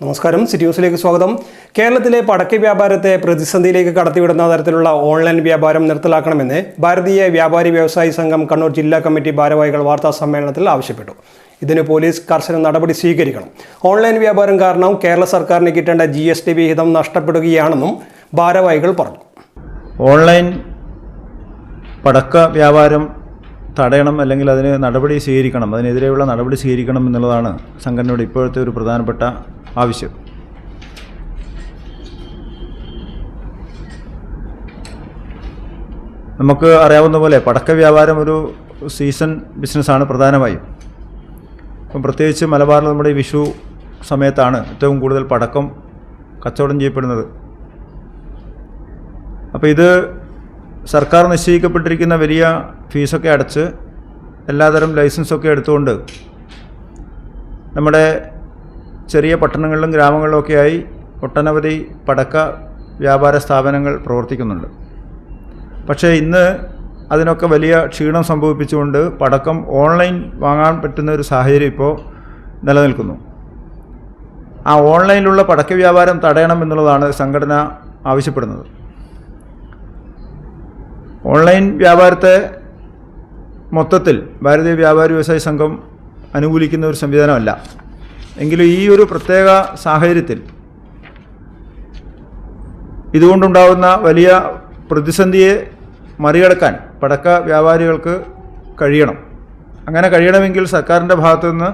നമസ്കാരം, സിറ്റി ന്യൂസിലേക്ക് സ്വാഗതം. കേരളത്തിലെ പടക്ക വ്യാപാരത്തെ പ്രതിസന്ധിയിലേക്ക് കടത്തിവിടുന്ന തരത്തിലുള്ള ഓൺലൈൻ വ്യാപാരം നിർത്തലാക്കണമെന്ന് ഭാരതീയ വ്യാപാരി വ്യവസായി സംഘം കണ്ണൂർ ജില്ലാ കമ്മിറ്റി ഭാരവാഹികൾ വാർത്താ സമ്മേളനത്തിൽ ആവശ്യപ്പെട്ടു. ഇതിന് പോലീസ് കർശന നടപടി സ്വീകരിക്കണം. ഓൺലൈൻ വ്യാപാരം കാരണം കേരള സർക്കാരിന് കിട്ടേണ്ട GST വിഹിതം നഷ്ടപ്പെടുകയാണെന്നും ഭാരവാഹികൾ പറഞ്ഞു. ഓൺലൈൻ പടക്ക വ്യാപാരം തടയണം, അല്ലെങ്കിൽ അതിന് നടപടി സ്വീകരിക്കണം, അതിനെതിരെയുള്ള നടപടി സ്വീകരിക്കണം എന്നുള്ളതാണ് സംഘടനയുടെ ഇപ്പോഴത്തെ ഒരു പ്രധാനപ്പെട്ട ആവശ്യം. നമുക്ക് അറിയാവുന്ന പോലെ പടക്ക വ്യാപാരം ഒരു സീസൺ ബിസിനസ്സാണ് പ്രധാനമായും. അപ്പം പ്രത്യേകിച്ച് മലബാറിൽ നമ്മുടെ വിഷു സമയത്താണ് ഏറ്റവും കൂടുതൽ പടക്കം കച്ചവടം ചെയ്യപ്പെടുന്നത്. അപ്പോൾ ഇത് സർക്കാർ നിശ്ചയിക്കപ്പെട്ടിരിക്കുന്ന വലിയ ഫീസൊക്കെ അടച്ച് എല്ലാതരം ലൈസൻസൊക്കെ എടുത്തുകൊണ്ട് നമ്മുടെ ചെറിയ പട്ടണങ്ങളിലും ഗ്രാമങ്ങളിലുമൊക്കെയായി ഒട്ടനവധി പടക്ക വ്യാപാര സ്ഥാപനങ്ങൾ പ്രവർത്തിക്കുന്നുണ്ട്. പക്ഷേ ഇന്ന് അതിനൊക്കെ വലിയ ക്ഷീണം സംഭവിപ്പിച്ചുകൊണ്ട് പടക്കം ഓൺലൈൻ വാങ്ങാൻ പറ്റുന്ന ഒരു സാഹചര്യം ഇപ്പോൾ നിലനിൽക്കുന്നു. ആ ഓൺലൈനിലുള്ള പടക്ക വ്യാപാരം തടയണം എന്നുള്ളതാണ് സംഘടന ആവശ്യപ്പെടുന്നത്. ഓൺലൈൻ വ്യാപാരത്തെ മൊത്തത്തിൽ ഭാരതീയ വ്യാപാരി വ്യവസായി സംഘം അനുകൂലിക്കുന്ന ഒരു സംവിധാനമല്ല. എങ്കിലും ഈ ഒരു പ്രത്യേക സാഹചര്യത്തിൽ ഇതുകൊണ്ടുണ്ടാകുന്ന വലിയ പ്രതിസന്ധിയെ മറികടക്കാൻ പടക്ക വ്യാപാരികൾക്ക് കഴിയണം. അങ്ങനെ കഴിയണമെങ്കിൽ സർക്കാരിൻ്റെ ഭാഗത്തുനിന്ന്,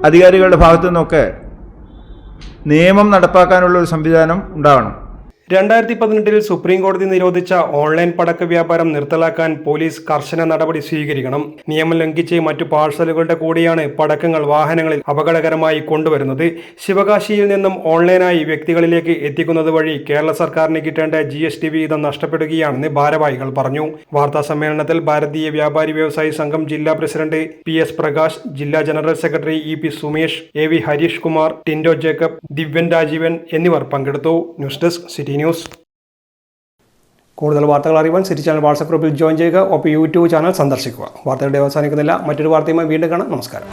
അധികാരികളുടെ ഭാഗത്തു നിന്നൊക്കെ നിയമം നടപ്പാക്കാനുള്ള ഒരു സംവിധാനം ഉണ്ടാകണം. 2018 സുപ്രീം കോടതി നിരോധിച്ച ഓൺലൈൻ പടക്ക വ്യാപാരം നിർത്തലാക്കാൻ പോലീസ് കർശന നടപടി സ്വീകരിക്കണം. നിയമം ലംഘിച്ച് മറ്റു പാഴ്സലുകളുടെ കൂടെയാണ് പടക്കങ്ങൾ വാഹനങ്ങളിൽ അപകടകരമായി കൊണ്ടുവരുന്നത്. ശിവകാശിയിൽ നിന്നും ഓൺലൈനായി വ്യക്തികളിലേക്ക് എത്തിക്കുന്നത് വഴി കേരള സർക്കാരിന് കിട്ടേണ്ട GST വിഹിതം നഷ്ടപ്പെടുകയാണെന്ന് ഭാരവാഹികൾ പറഞ്ഞു. വാർത്താ സമ്മേളനത്തിൽ ഭാരതീയ വ്യാപാരി വ്യവസായി സംഘം ജില്ലാ പ്രസിഡന്റ് PS പ്രകാശ്, ജില്ലാ general secretary EP Sumesh, AV Harish Kumar, Tindo Jacob, Divyan Rajeevan എന്നിവർ പങ്കെടുത്തു. News desk city news. കൂടുതൽ വാർത്തകൾ അറിയുവാൻ സിറ്റി ചാനൽ വാട്സ്ആപ്പ് ഗ്രൂപ്പിൽ ജോയിൻ ചെയ്യുക. ഒപ്പം YouTube ചാനൽ സന്ദർശിക്കുക. വാർത്തകളുടെ അവസാനിക്കുന്നില്ല. മറ്റൊരു വാർത്തയുമായി വീണ്ടും കാണാം. നമസ്കാരം.